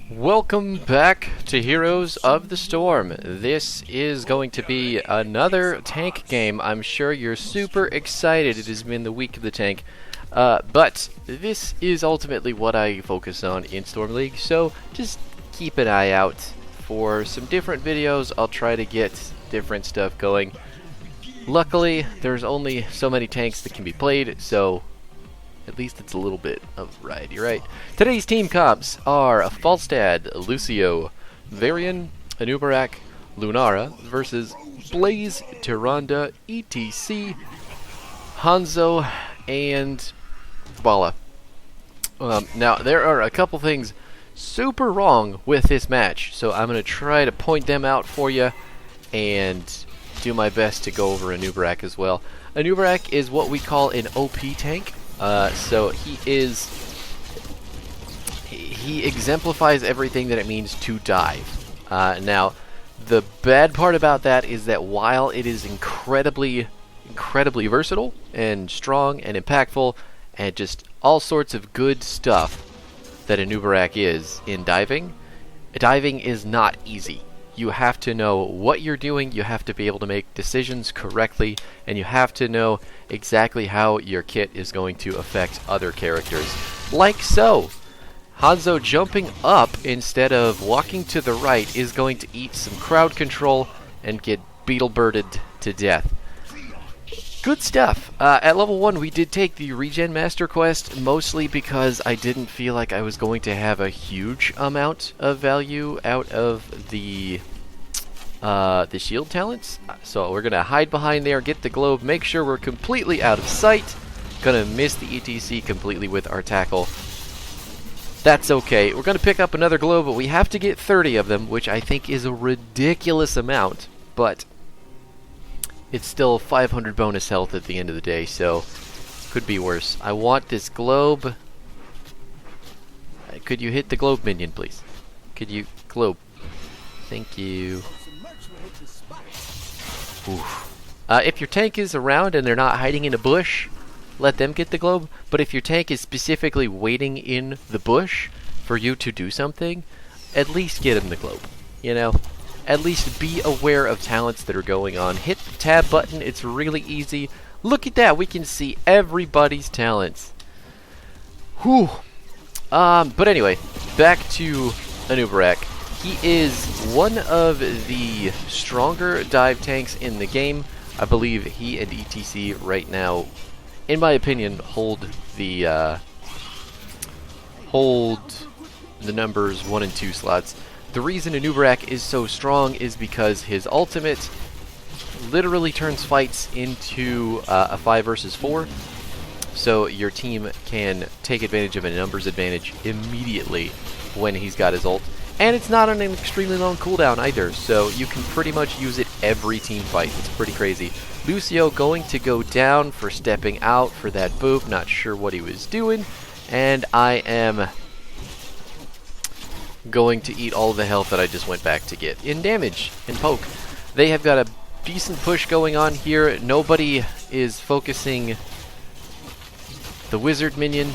Welcome back to Heroes of the Storm. This is going to be another tank game. I'm sure you're super excited. It has been the week of the tank. But this is ultimately what I focus on in Storm League, so just keep an eye out for some different videos. I'll try to get different stuff going. Luckily, there's only so many tanks that can be played, so at least it's a little bit of variety, right? Today's team comps are Falstad, Lucio, Varian, Anubarak, Lunara versus Blaze, Tyrande, ETC, Hanzo, and Vala. Now, there are a couple things super wrong with this match, so I'm going to try to point them out for you and do my best to go over Anubarak as well. Anubarak is what we call an OP tank. So he exemplifies everything that it means to dive. Now, the bad part about that is that while it is incredibly versatile and strong and impactful and just all sorts of good stuff that Anubarak is in diving is not easy. You have to know what you're doing, you have to be able to make decisions correctly, and you have to know exactly how your kit is going to affect other characters. Like so. Hanzo jumping up instead of walking to the right is going to eat some crowd control and get beetle-birded to death. Good stuff. At level 1 we did take the Regen Master quest, mostly because I didn't feel like I was going to have a huge amount of value out of the shield talents. So we're going to hide behind there, get the globe, make sure we're completely out of sight. Gonna miss the ETC completely with our tackle. That's okay. We're going to pick up another globe, but we have to get 30 of them, which I think is a ridiculous amount, but it's still 500 bonus health at the end of the day, so could be worse. I want this globe. Could you hit the globe minion, please? Could you globe? Thank you. If your tank is around and they're not hiding in a bush, let them get the globe. But if your tank is specifically waiting in the bush for you to do something, at least get him the globe. You know? At least be aware of talents that are going on. Hit the tab button, it's really easy. Look at that, we can see everybody's talents. Whew. But anyway, back to Anubarak. He is one of the stronger dive tanks in the game. I believe he and ETC right now, in my opinion, hold the numbers 1 and 2 slots. The reason Anubarak is so strong is because his ultimate literally turns fights into a 5 versus 4. So your team can take advantage of a numbers advantage immediately when he's got his ult. And it's not on an extremely long cooldown either, so you can pretty much use it every team fight. It's pretty crazy. Lucio going to go down for stepping out for that boop. Not sure what he was doing. And I am going to eat all the health that I just went back to get in damage and poke. They have got a decent push going on here. Nobody is focusing the wizard minion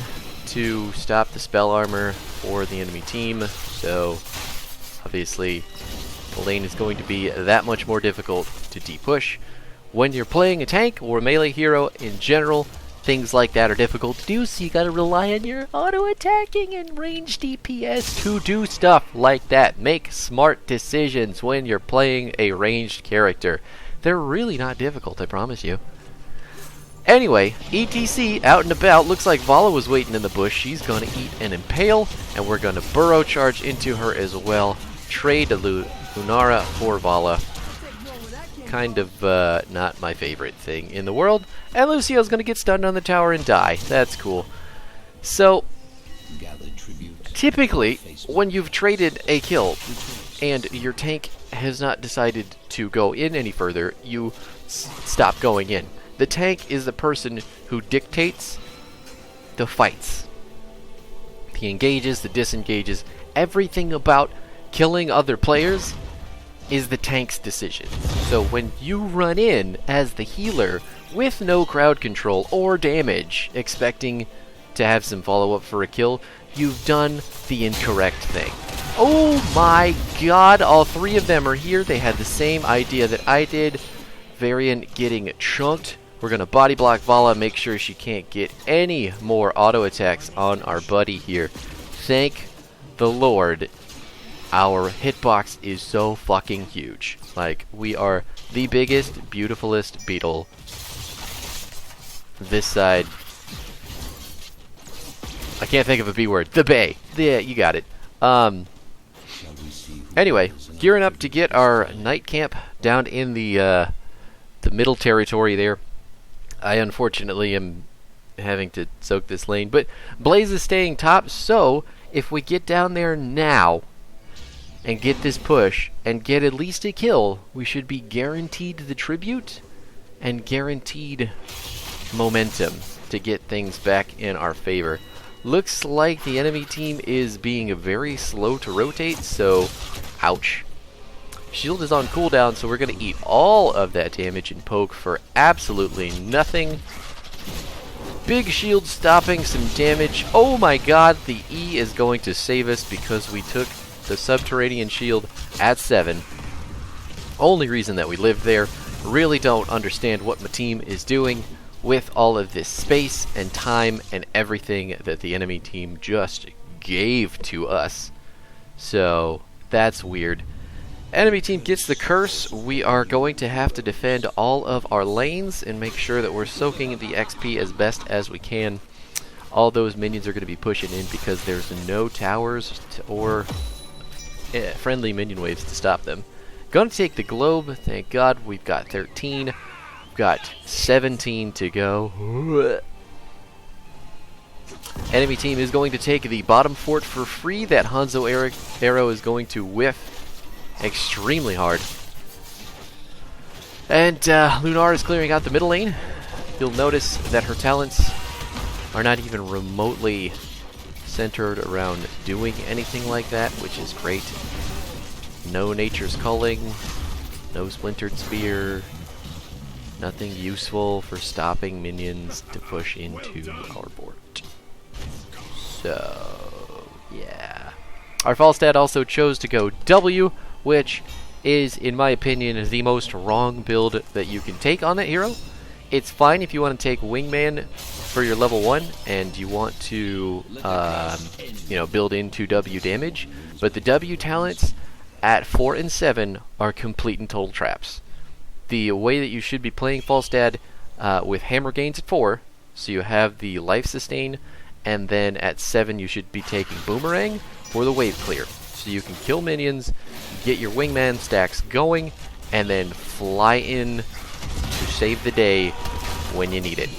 to stop the spell armor for the enemy team, so obviously the lane is going to be that much more difficult to de-push. When you're playing a tank or a melee hero in general, things like that are difficult to do, so you gotta rely on your auto-attacking and range DPS to do stuff like that. Make smart decisions when you're playing a ranged character. They're really not difficult, I promise you. Anyway, ETC out and about. Looks like Vala was waiting in the bush. She's gonna eat an impale, and we're gonna burrow charge into her as well. Trade Lunara for Vala. Kind of not my favorite thing in the world. And Lucio's gonna get stunned on the tower and die. That's cool. So, typically, when you've traded a kill and your tank has not decided to go in any further, you stop going in. The tank is the person who dictates the fights. He engages, the disengages. Everything about killing other players is the tank's decision. So when you run in as the healer with no crowd control or damage, expecting to have some follow-up for a kill, you've done the incorrect thing. Oh my god, all three of them are here. They had the same idea that I did. Varian getting chunked. We're going to body block Vala, make sure she can't get any more auto attacks on our buddy here. Thank the Lord, our hitbox is so fucking huge. Like, we are the biggest, beautifulest beetle. This side. I can't think of a B word. The Bay. Yeah, you got it. Anyway, gearing up to get our night camp down in the middle territory there. I unfortunately am having to soak this lane, but Blaze is staying top, so if we get down there now and get this push and get at least a kill, we should be guaranteed the tribute and guaranteed momentum to get things back in our favor. Looks like the enemy team is being very slow to rotate, so ouch. Shield is on cooldown, so we're going to eat all of that damage and poke for absolutely nothing. Big shield stopping some damage. Oh my god, the E is going to save us because we took the subterranean shield at 7. Only reason that we lived there. Really don't understand what my team is doing with all of this space and time and everything that the enemy team just gave to us. So that's weird. Enemy team gets the curse. We are going to have to defend all of our lanes and make sure that we're soaking the XP as best as we can. All those minions are going to be pushing in because there's no towers or friendly minion waves to stop them. Going to take the globe. Thank God we've got 13. We've got 17 to go. Enemy team is going to take the bottom fort for free. That Hanzo arrow is going to whiff extremely hard. And Lunar is clearing out the middle lane. You'll notice that her talents are not even remotely centered around doing anything like that, which is great. No Nature's Culling, no Splintered Spear, nothing useful for stopping minions to push into our board. So, yeah. Our Falstad also chose to go W, which is, in my opinion, the most wrong build that you can take on that hero. It's fine if you want to take Wingman for your level 1 and you want to, build into W damage, but the W talents at 4 and 7 are complete and total traps. The way that you should be playing Falstad with hammer gains at 4, so you have the life sustain, and then at 7 you should be taking Boomerang for the wave clear. So you can kill minions, get your wingman stacks going, and then fly in to save the day when you need it.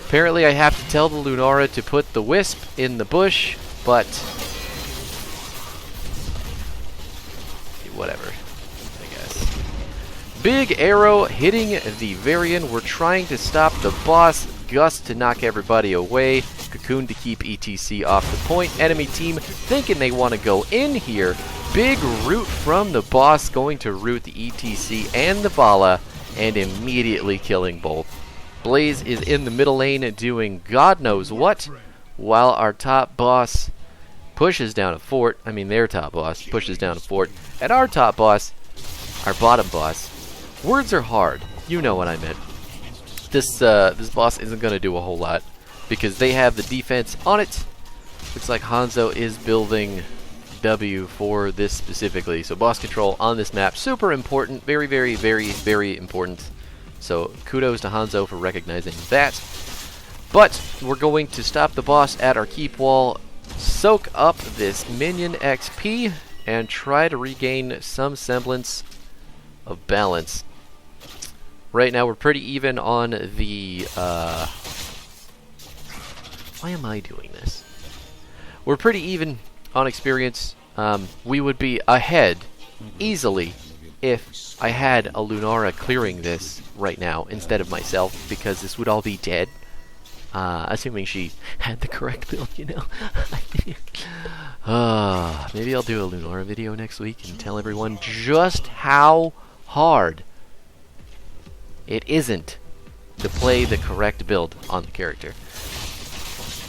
Apparently I have to tell the Lunara to put the Wisp in the bush, but whatever, I guess. Big arrow hitting the Varian. We're trying to stop the boss. Gust to knock everybody away. Cocoon to keep ETC off the point. Enemy team thinking they want to go in here. Big root from the boss, going to root the ETC and the Vala, and immediately killing both. Blaze is in the middle lane doing God knows what, while our top boss pushes down a fort. I mean, their top boss pushes down a fort. And our top boss, our bottom boss, words are hard. You know what I meant. This boss isn't going to do a whole lot because they have the defense on it. Looks like Hanzo is building W for this specifically. So boss control on this map, super important. Very, very, very, very important. So kudos to Hanzo for recognizing that. But we're going to stop the boss at our keep wall, soak up this minion XP, and try to regain some semblance of balance. Right now we're pretty even on the, why am I doing this? We're pretty even on experience. We would be ahead, easily, if I had a Lunara clearing this right now instead of myself, because this would all be dead. Assuming she had the correct build, you know. Maybe I'll do a Lunara video next week and tell everyone just how hard it isn't to play the correct build on the character.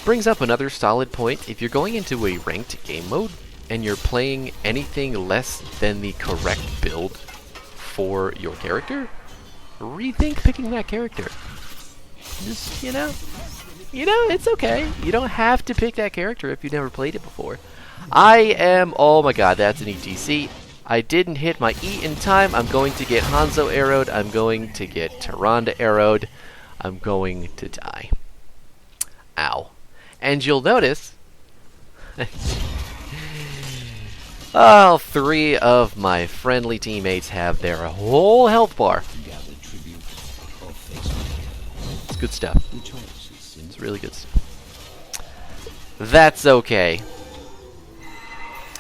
Brings up another solid point. If you're going into a ranked game mode and you're playing anything less than the correct build for your character, rethink picking that character. Just, you know, it's okay. You don't have to pick that character if you've never played it before. Oh my god, that's an ETC. I didn't hit my E in time. I'm going to get Hanzo arrowed. I'm going to get Tyrande arrowed. I'm going to die. Ow. And you'll notice all three of my friendly teammates have their whole health bar. It's good stuff. It's really good stuff. That's okay.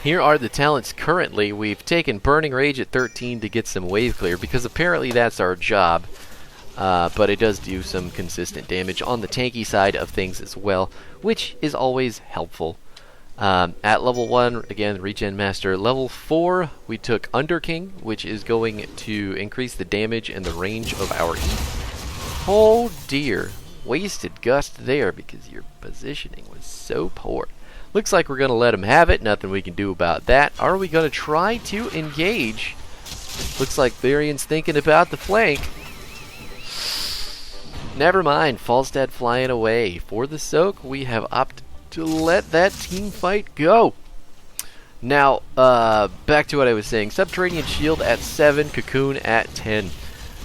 Here are the talents currently. We've taken Burning Rage at 13 to get some wave clear, because apparently that's our job. But it does do some consistent damage on the tanky side of things as well, which is always helpful. At level 1, again, Regen Master. Level 4, we took Underking, which is going to increase the damage and the range of our E. Oh dear. Wasted Gust there because your positioning was so poor. Looks like we're going to let him have it. Nothing we can do about that. Are we going to try to engage? Looks like Varian's thinking about the flank. Never mind. Falstad flying away. For the soak, we have opted to let that team fight go. Now, back to what I was saying. Subterranean Shield at 7, Cocoon at 10.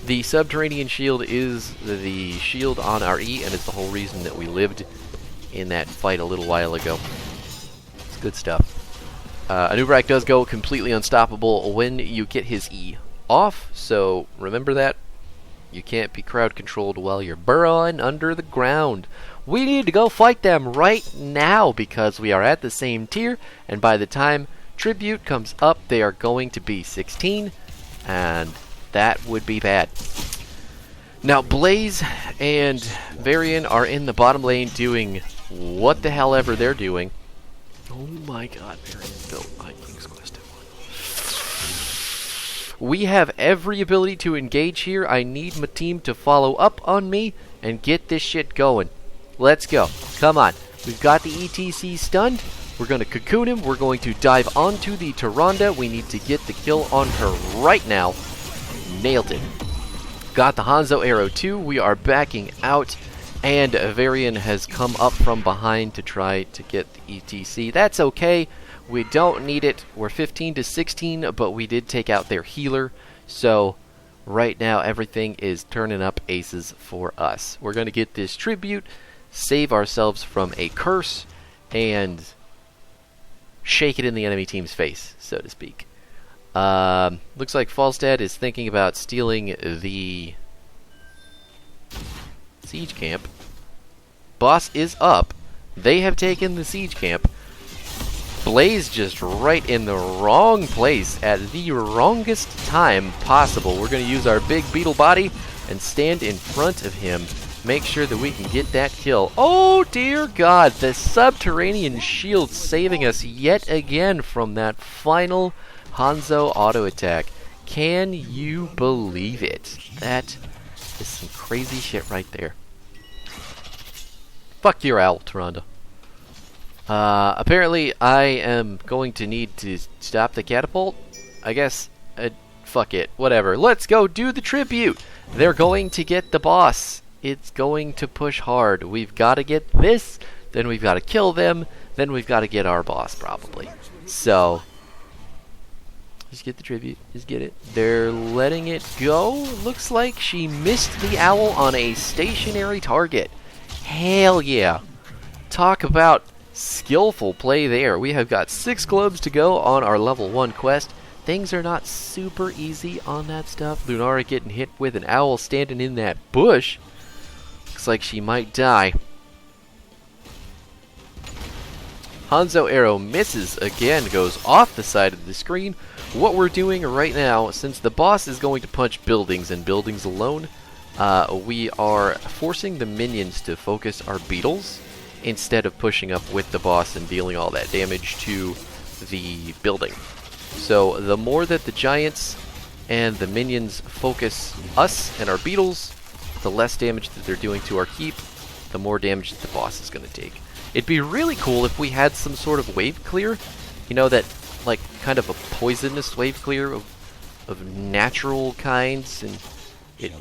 The Subterranean Shield is the shield on our E, and it's the whole reason that we lived in that fight a little while ago. It's good stuff. Anubarak does go completely unstoppable when you get his E off, so remember that. You can't be crowd controlled while you're burrowing under the ground. We need to go fight them right now because we are at the same tier, and by the time Tribute comes up, they are going to be 16, and that would be bad. Now, Blaze and Varian are in the bottom lane doing what the hell ever they're doing. Oh my god, Varian built my King's Quest at 1. We have every ability to engage here. I need my team to follow up on me and get this shit going. Let's go. Come on. We've got the ETC stunned. We're going to cocoon him. We're going to dive onto the Tyrande. We need to get the kill on her right now. Nailed it. Got the Hanzo arrow too. We are backing out. And Varian has come up from behind to try to get the ETC. That's okay. We don't need it. We're 15 to 16, but we did take out their healer. So right now everything is turning up aces for us. We're going to get this tribute, save ourselves from a curse, and shake it in the enemy team's face, so to speak. Looks like Falstad is thinking about stealing the siege camp. Boss is up. They have taken the siege camp. Blaze just right in the wrong place at the wrongest time possible. We're going to use our big beetle body and stand in front of him. Make sure that we can get that kill. Oh dear god, the Subterranean Shield saving us yet again from that final Hanzo auto attack. Can you believe it? That is some crazy shit right there. Fuck your owl, Tyrande. Apparently I am going to need to stop the catapult. I guess, fuck it, whatever. Let's go do the tribute. They're going to get the boss. It's going to push hard. We've got to get this, then we've got to kill them, then we've got to get our boss probably. So, just get the tribute, just get it. They're letting it go. Looks like she missed the owl on a stationary target. Hell yeah. Talk about skillful play there. We have got 6 globes to go on our level 1 quest. Things are not super easy on that stuff. Lunara getting hit with an owl standing in that bush. Looks like she might die. Hanzo arrow misses again, goes off the side of the screen. What we're doing right now, since the boss is going to punch buildings and buildings alone, we are forcing the minions to focus our beetles instead of pushing up with the boss and dealing all that damage to the building. So the more that the giants and the minions focus us and our beetles, the less damage that they're doing to our keep, the more damage that the boss is going to take. It'd be really cool if we had some sort of wave clear, you know, that like kind of a poisonous wave clear of natural kinds, and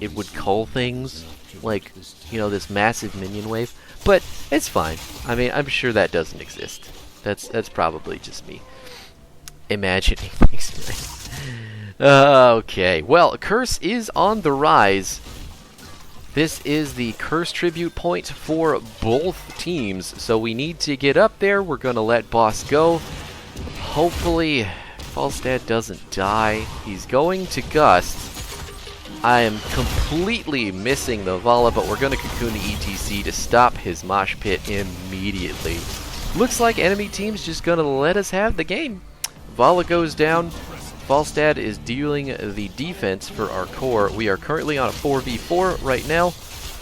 it would cull things like, you know, this massive minion wave. But it's fine. I mean, I'm sure that doesn't exist. That's probably just me imagining things. Okay, well, Curse is on the rise. This is the Curse tribute point for both teams, so we need to get up there. We're going to let Boss go. Hopefully, Falstad doesn't die. He's going to Gust. I am completely missing the Vala, but we're going to Cocoon the ETC to stop his mosh pit immediately. Looks like enemy team's just going to let us have the game. Vala goes down. Falstad is dealing the defense for our core. We are currently on a 4v4 right now.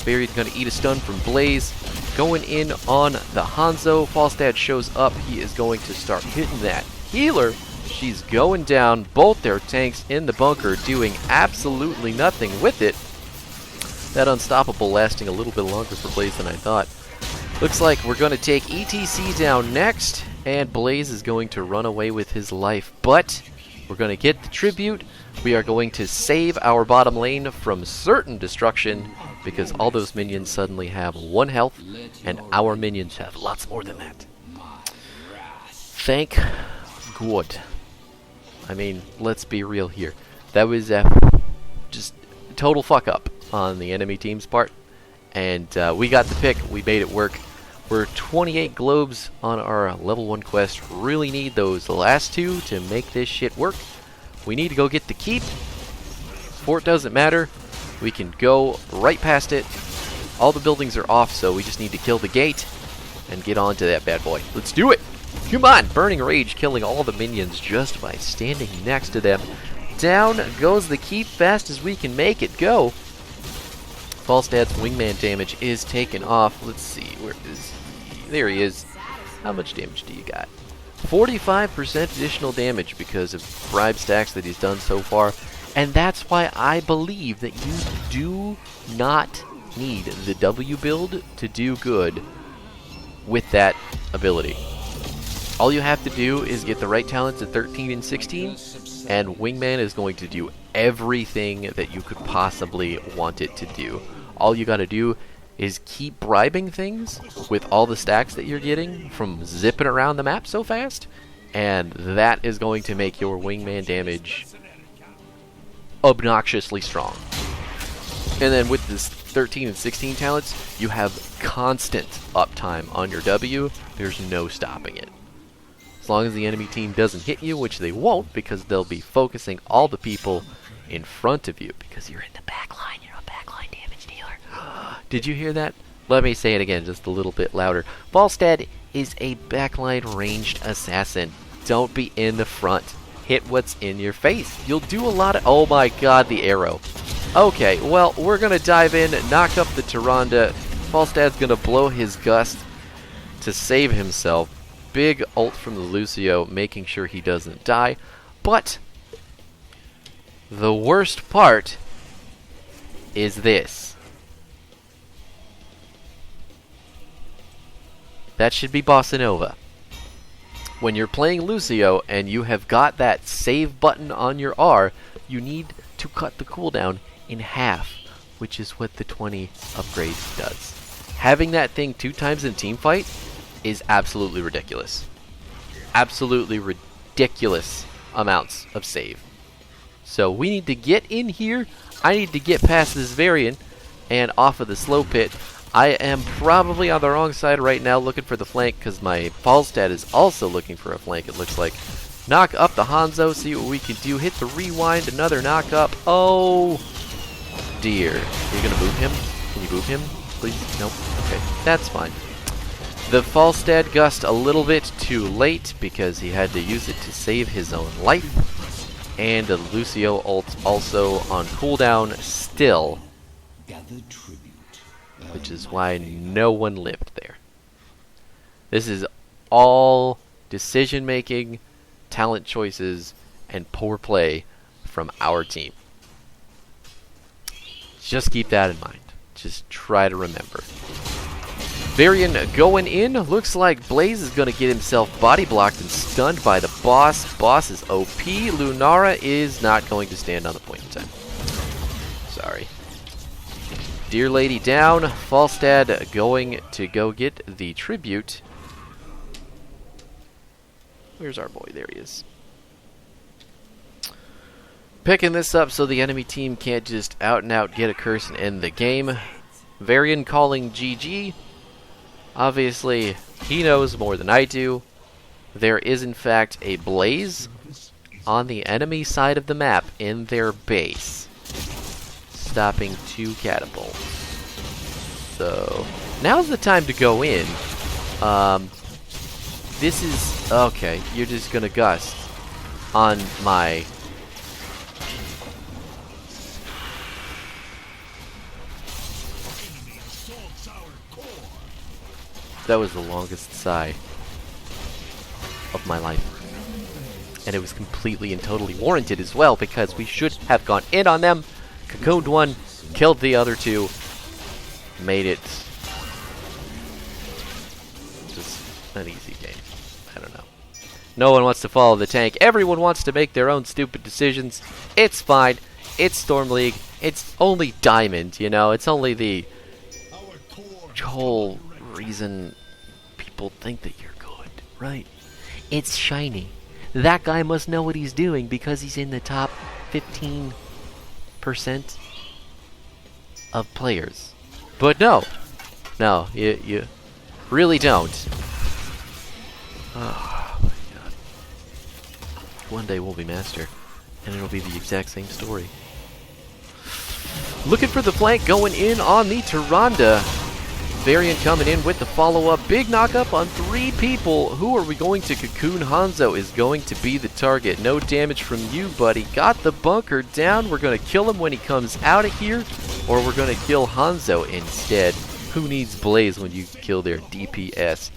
Buried going to eat a stun from Blaze. Going in on the Hanzo. Falstad shows up. He is going to start hitting that healer. She's going down. Both their tanks in the bunker doing absolutely nothing with it. That Unstoppable lasting a little bit longer for Blaze than I thought. Looks like we're going to take ETC down next, and Blaze is going to run away with his life. But we're going to get the tribute. We are going to save our bottom lane from certain destruction, because all those minions suddenly have 1 health, and our minions have lots more than that. Thank God. I mean, let's be real here. That was just total fuck up on the enemy team's part. And we got the pick. We made it work. We're 28 globes on our level 1 quest. Really need those last 2 to make this shit work. We need to go get the keep. Fort doesn't matter. We can go right past it. All the buildings are off, so we just need to kill the gate and get on to that bad boy. Let's do it! Come on! Burning Rage killing all the minions just by standing next to them. Down goes the keep fast as we can make it go. Falstad's wingman damage is taken off. Let's see, where is he? There he is. How much damage do you got? 45% additional damage because of bribe stacks that he's done so far. And that's why I believe that you do not need the W build to do good with that ability. All you have to do is get the right talents at 13 and 16, and Wingman is going to do everything that you could possibly want it to do. All you gotta do is keep bribing things with all the stacks that you're getting from zipping around the map so fast, and that is going to make your Wingman damage obnoxiously strong. And then with this 13 and 16 talents, you have constant uptime on your W. There's no stopping it. As long as the enemy team doesn't hit you, which they won't, because they'll be focusing all the people in front of you, because you're in the back line. You're a backline damage dealer. Did you hear that? Let me say it again, just a little bit louder. Falstad is a backline ranged assassin. Don't be in the front. Hit what's in your face. You'll do a lot of... Oh my god, the arrow. Okay, well, we're going to dive in, knock up the Tyrande. Falstad's going to blow his Gust to save himself. Big ult from the Lucio, making sure he doesn't die. But the worst part is this. That should be Bossa Nova. When you're playing Lucio and you have got that save button on your R, you need to cut the cooldown in half, which is what the 20 upgrade does. Having that thing 2 times in teamfight is absolutely ridiculous. Absolutely ridiculous amounts of save. So we need to get in here. I need to get past this Varian and off of the slow pit. I am probably on the wrong side right now looking for the flank because my Falstad is also looking for a flank, it looks like. Knock up the Hanzo, see what we can do. Hit the rewind, another knock up. Oh dear. Are you going to move him? Can you move him, please? Nope. Okay, that's fine. The Falstad gust a little bit too late because he had to use it to save his own life. And the Lucio ult also on cooldown still, which is why no one lived there. This is all decision making, talent choices, and poor play from our team. Just keep that in mind. Just try to remember. Varian going in. Looks like Blaze is going to get himself body blocked and stunned by the boss. Boss is OP. Lunara is not going to stand on the point in time. Sorry. Dear Lady down. Falstad going to go get the tribute. Where's our boy? There he is. Picking this up so the enemy team can't just out and out get a curse and end the game. Varian calling GG. Obviously, he knows more than I do. There is, in fact, a Blaze on the enemy side of the map in their base, stopping 2 catapults. So, now's the time to go in. This is... okay, you're just gonna gust on my... That was the longest sigh of my life. And it was completely and totally warranted as well, because we should have gone in on them, cocooned one, killed the other 2, made it just an easy game. I don't know. No one wants to follow the tank. Everyone wants to make their own stupid decisions. It's fine. It's Storm League. It's only Diamond, you know? It's only the whole reason people think that you're good, right? It's shiny. That guy must know what he's doing because he's in the top 15% of players. But no, you really don't. Oh my god. One day we'll be master, and it'll be the exact same story. Looking for the flank going in on the Tyrande. Varian coming in with the follow-up. Big knock-up on 3 people. Who are we going to cocoon? Hanzo is going to be the target. No damage from you, buddy. Got the bunker down. We're going to kill him when he comes out of here, or we're going to kill Hanzo instead. Who needs Blaze when you kill their DPS?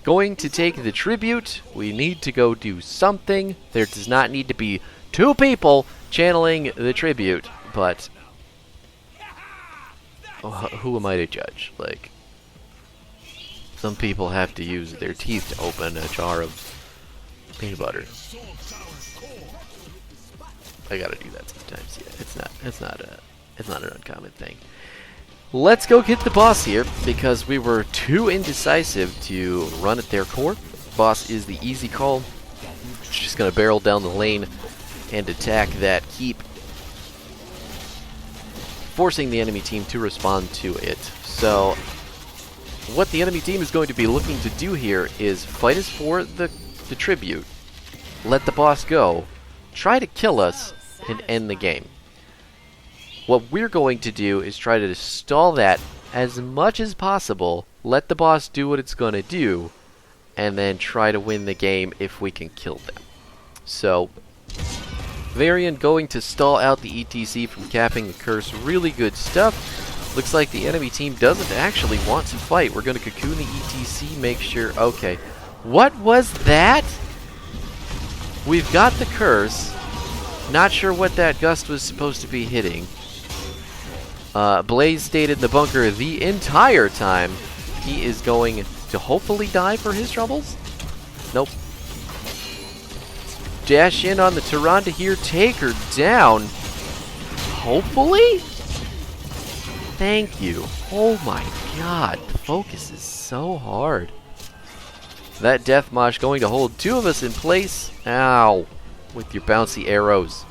Going to take the tribute. We need to go do something. There does not need to be 2 people channeling the tribute, but who am I to judge? Like, some people have to use their teeth to open a jar of peanut butter. I gotta do that sometimes. Yeah, it's not an uncommon thing. Let's go get the boss here because we were too indecisive to run at their core. Boss is the easy call. Just gonna barrel down the lane and attack that keep, forcing the enemy team to respond to it. So what the enemy team is going to be looking to do here is fight us for the tribute, let the boss go, try to kill us, and end the game. What we're going to do is try to stall that as much as possible, let the boss do what it's going to do, and then try to win the game if we can kill them. So Varian going to stall out the ETC from capping the curse. Really good stuff. Looks like the enemy team doesn't actually want to fight. We're going to cocoon the ETC, make sure... okay. What was that? We've got the curse. Not sure what that gust was supposed to be hitting. Blaze stayed in the bunker the entire time. He is going to hopefully die for his troubles. Nope. Dash in on the Tyrande here. Take her down. Hopefully? Thank you. Oh my god. The focus is so hard. That Death Mosh going to hold 2 of us in place. Ow. With your bouncy arrows.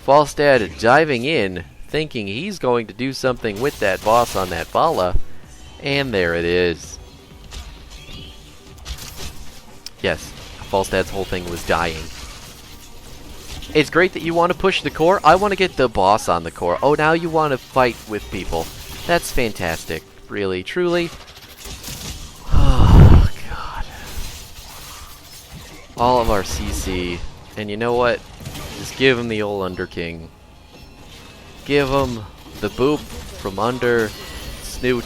Falstad diving in, thinking he's going to do something with that boss on that Vala. And there it is. Yes, Falstad's whole thing was dying. It's great that you want to push the core. I want to get the boss on the core. Oh, now you want to fight with people. That's fantastic. Really, truly. all of our CC, and you know what? Just give him the old Under King. Give him the boop from under Snoot.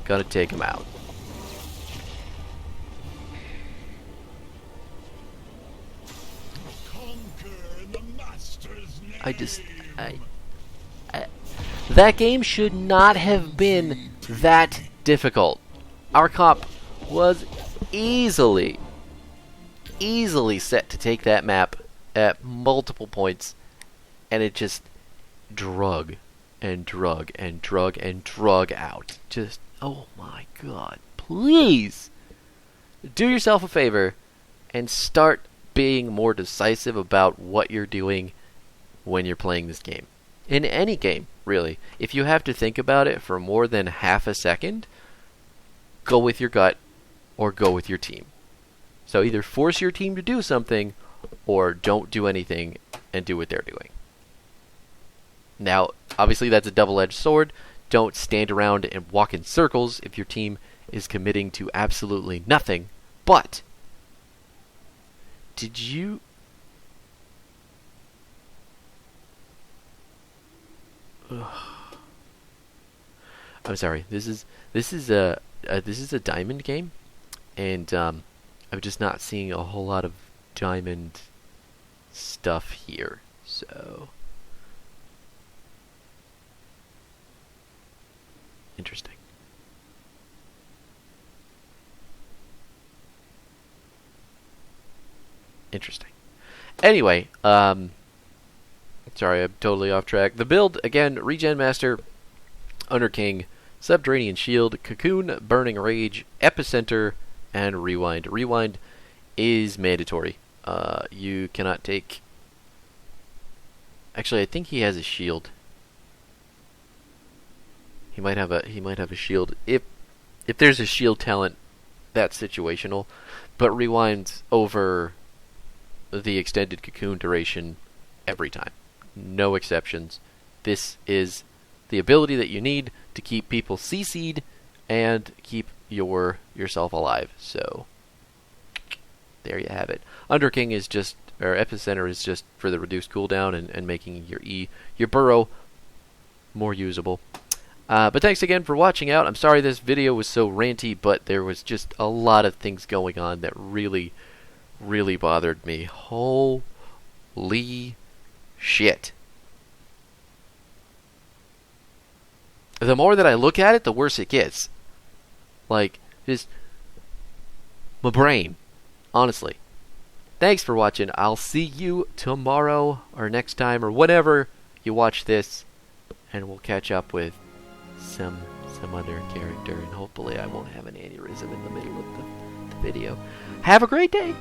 Gonna take him out. That game should not have been that difficult. Our comp was easily set to take that map at multiple points, and it just drug and drug and drug and drug out. Just, oh my god, please do yourself a favor and start being more decisive about what you're doing when you're playing this game. In any game, really. If you have to think about it for more than half a second, go with your gut or go with your team. So either force your team to do something or don't do anything and do what they're doing. Now, obviously that's a double-edged sword. Don't stand around and walk in circles if your team is committing to absolutely nothing. But did you... I'm sorry. This is a diamond game, and I'm just not seeing a whole lot of diamond stuff here. So interesting. Interesting. Anyway, sorry, I'm totally off track. The build, again, Regen Master, Under King, Subterranean Shield, Cocoon, Burning Rage, Epicenter, and Rewind. Rewind is mandatory. You cannot take... Actually, I think he has a shield. He might have a shield. If there's a shield talent, that's situational. But Rewind's over the extended Cocoon duration every time. No exceptions. This is the ability that you need to keep people CC'd and keep yourself alive. So there you have it. Under King is just, or Epicenter is just for the reduced cooldown and making your burrow more usable. But thanks again for watching out. I'm sorry this video was so ranty, but there was just a lot of things going on that really, really bothered me. Holy shit. The more that I look at it, the worse it gets. Like, just my brain. Honestly. Thanks for watching. I'll see you tomorrow or next time or whenever you watch this, and we'll catch up with some other character, and hopefully I won't have an aneurysm in the middle of the video. Have a great day!